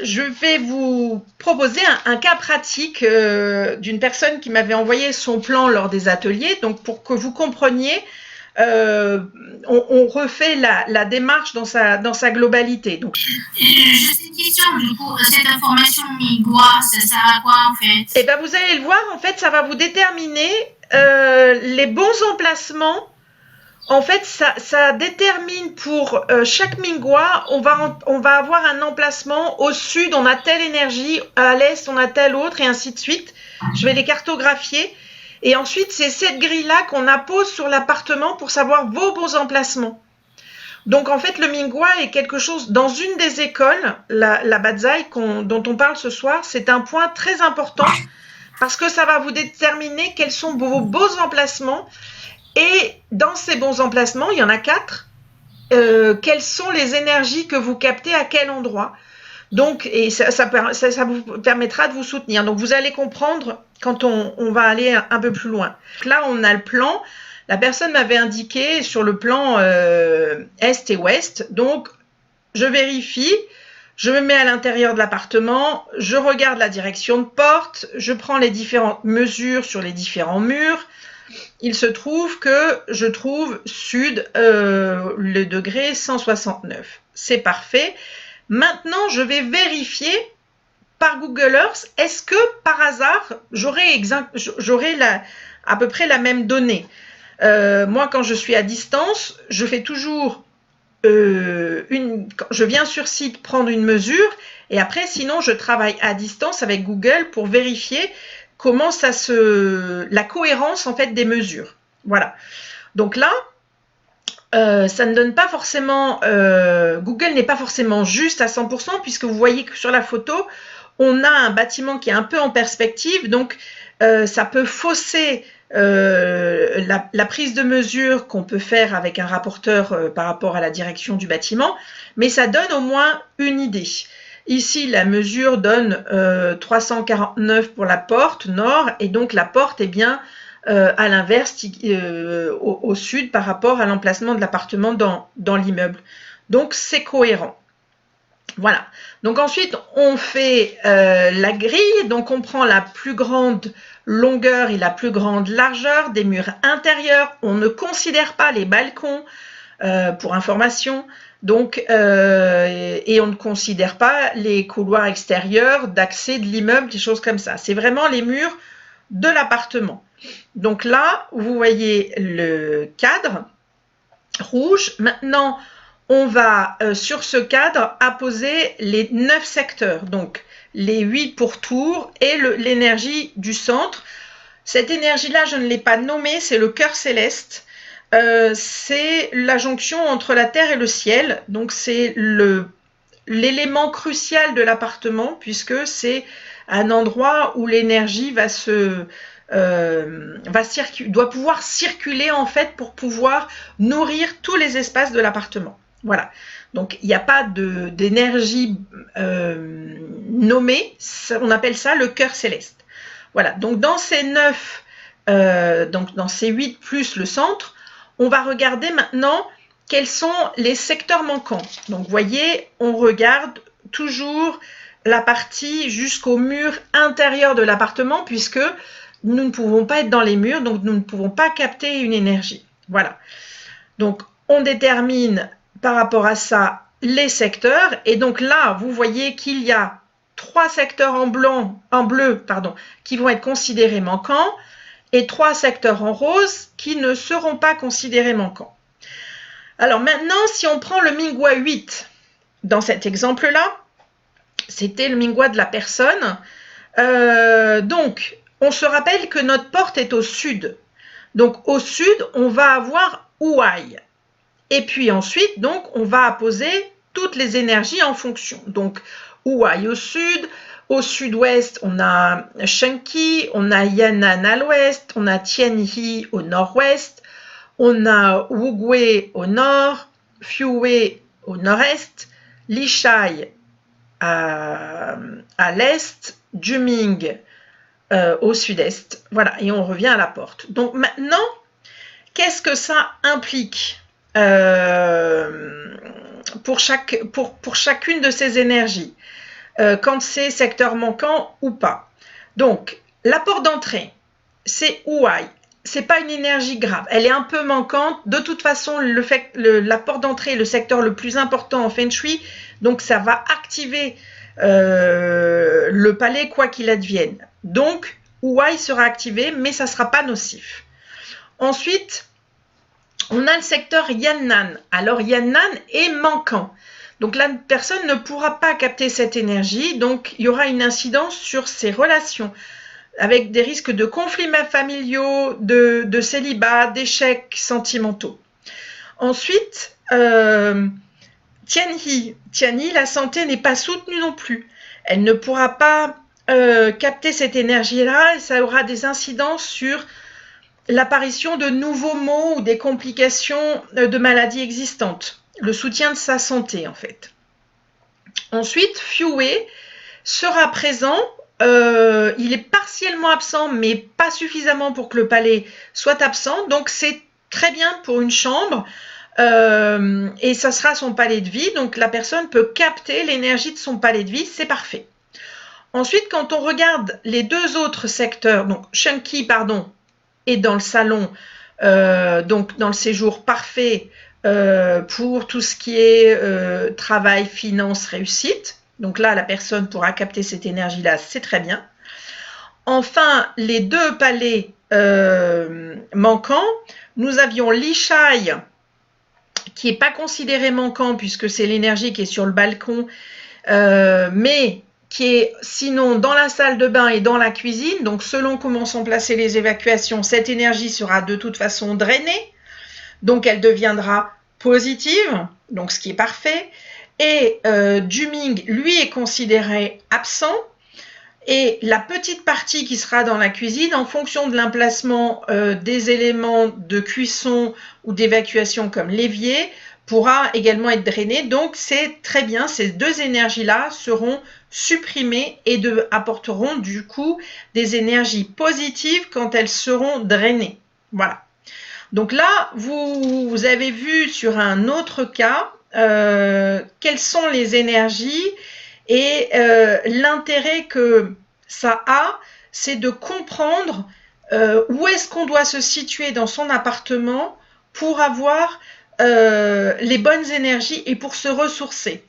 je vais vous proposer un cas pratique d'une personne qui m'avait envoyé son plan lors des ateliers. Donc, pour que vous compreniez, on refait la démarche dans sa globalité. Donc, juste une question, du coup, cette information Migwa, ça sert à quoi en fait? Et ben, vous allez le voir, en fait, ça va vous déterminer les bons emplacements. En fait, ça détermine pour chaque Mingwa, on va avoir un emplacement. Au sud, on a telle énergie, à l'est, on a telle autre, et ainsi de suite. Je vais les cartographier. Et ensuite, c'est cette grille-là qu'on appose sur l'appartement pour savoir vos bons emplacements. Donc, en fait, le Mingwa est quelque chose, dans une des écoles, la Bazai dont on parle ce soir, c'est un point très important parce que ça va vous déterminer quels sont vos beaux emplacements. Et dans ces bons emplacements, il y en a 4. Quelles sont les énergies que vous captez à quel endroit? Donc, et ça vous permettra de vous soutenir. Donc, vous allez comprendre quand on va aller un peu plus loin. Donc là, on a le plan. La personne m'avait indiqué sur le plan est et ouest. Donc, je vérifie. Je me mets à l'intérieur de l'appartement. Je regarde la direction de porte. Je prends les différentes mesures sur les différents murs. Il se trouve que je trouve sud le degré 169. C'est parfait. Maintenant, je vais vérifier par Google Earth, est-ce que par hasard, j'aurai à peu près la même donnée. Moi, quand je suis à distance, je fais toujours je viens sur site prendre une mesure et après, sinon, je travaille à distance avec Google pour vérifier comment la cohérence en fait des mesures. Voilà. Donc là, ça ne donne pas forcément, Google n'est pas forcément juste à 100% puisque vous voyez que sur la photo, on a un bâtiment qui est un peu en perspective, donc ça peut fausser la prise de mesure qu'on peut faire avec un rapporteur par rapport à la direction du bâtiment, mais ça donne au moins une idée. Ici, la mesure donne 349 pour la porte nord, et donc la porte est bien à l'inverse, au sud par rapport à l'emplacement de l'appartement dans l'immeuble. Donc, c'est cohérent. Voilà. Donc ensuite, on fait la grille. Donc, on prend la plus grande longueur et la plus grande largeur des murs intérieurs. On ne considère pas les balcons pour information. Donc, et on ne considère pas les couloirs extérieurs d'accès de l'immeuble, des choses comme ça. C'est vraiment les murs de l'appartement. Donc là, vous voyez le cadre rouge. Maintenant, on va sur ce cadre apposer les 9 secteurs, donc les 8 pour tour et l'énergie du centre. Cette énergie-là, je ne l'ai pas nommée, c'est le cœur céleste. C'est la jonction entre la terre et le ciel, donc c'est l'élément crucial de l'appartement puisque c'est un endroit où l'énergie doit pouvoir circuler en fait pour pouvoir nourrir tous les espaces de l'appartement. Voilà. Donc il n'y a pas d'énergie nommée, on appelle ça le cœur céleste. Voilà. Donc dans ces 9, donc dans ces 8 plus le centre, on va regarder maintenant quels sont les secteurs manquants. Donc vous voyez, on regarde toujours la partie jusqu'au mur intérieur de l'appartement puisque nous ne pouvons pas être dans les murs, donc nous ne pouvons pas capter une énergie. Voilà. Donc, on détermine par rapport à ça les secteurs. Et donc là, vous voyez qu'il y a 3 secteurs en bleu, qui vont être considérés manquants et 3 secteurs en rose qui ne seront pas considérés manquants. Alors maintenant, si on prend le Mingwa 8, dans cet exemple-là, c'était le Mingwa de la personne. Donc, on se rappelle que notre porte est au sud. Donc, au sud, on va avoir Ouai. Et puis ensuite, donc, on va apposer toutes les énergies en fonction. Donc, Ouai au sud-ouest, on a Shenki, on a Yan'an à l'ouest, on a Tianyi au nord-ouest, on a Wugwe au nord, Fiuwe au nord-est, Lishai à l'est, Juming au sud-est. Voilà, et on revient à la porte. Donc maintenant, qu'est-ce que ça implique pour chacune de ces énergies? quand c'est secteur manquant ou pas. Donc, la porte d'entrée, c'est Ouai. C'est pas une énergie grave. Elle est un peu manquante. De toute façon, la porte d'entrée est le secteur le plus important en Feng Shui. Donc, ça va activer le palais quoi qu'il advienne. Donc, Ouai sera activé, mais ça ne sera pas nocif. Ensuite, on a le secteur Yannan. Alors, Yannan est manquant. Donc, la personne ne pourra pas capter cette énergie. Donc, il y aura une incidence sur ses relations, avec des risques de conflits familiaux, de célibat, d'échecs sentimentaux. Ensuite, Tianyi, la santé n'est pas soutenue non plus. Elle ne pourra pas capter cette énergie-là et ça aura des incidences sur l'apparition de nouveaux maux ou des complications de maladies existantes. Le soutien de sa santé, en fait. Ensuite, Fuwei sera présent. Il est partiellement absent, mais pas suffisamment pour que le palais soit absent. Donc, c'est très bien pour une chambre. Et ça sera son palais de vie. Donc, la personne peut capter l'énergie de son palais de vie. C'est parfait. Ensuite, quand on regarde les deux autres secteurs, donc Shunqi, est dans le salon, donc dans le séjour parfait pour tout ce qui est travail, finance, réussite. Donc là, la personne pourra capter cette énergie-là, c'est très bien. Enfin, les deux palais manquants, nous avions l'Ishai, qui n'est pas considéré manquant puisque c'est l'énergie qui est sur le balcon, mais qui est sinon dans la salle de bain et dans la cuisine. Donc, selon comment sont placées les évacuations, cette énergie sera de toute façon drainée. Donc, elle deviendra positive, donc ce qui est parfait. Et Juming, lui, est considéré absent. Et la petite partie qui sera dans la cuisine, en fonction de l'emplacement des éléments de cuisson ou d'évacuation comme l'évier, pourra également être drainée. Donc, c'est très bien. Ces deux énergies-là seront supprimées et apporteront du coup des énergies positives quand elles seront drainées. Voilà. Donc là, vous avez vu sur un autre cas quelles sont les énergies et l'intérêt que ça a, c'est de comprendre où est-ce qu'on doit se situer dans son appartement pour avoir les bonnes énergies et pour se ressourcer.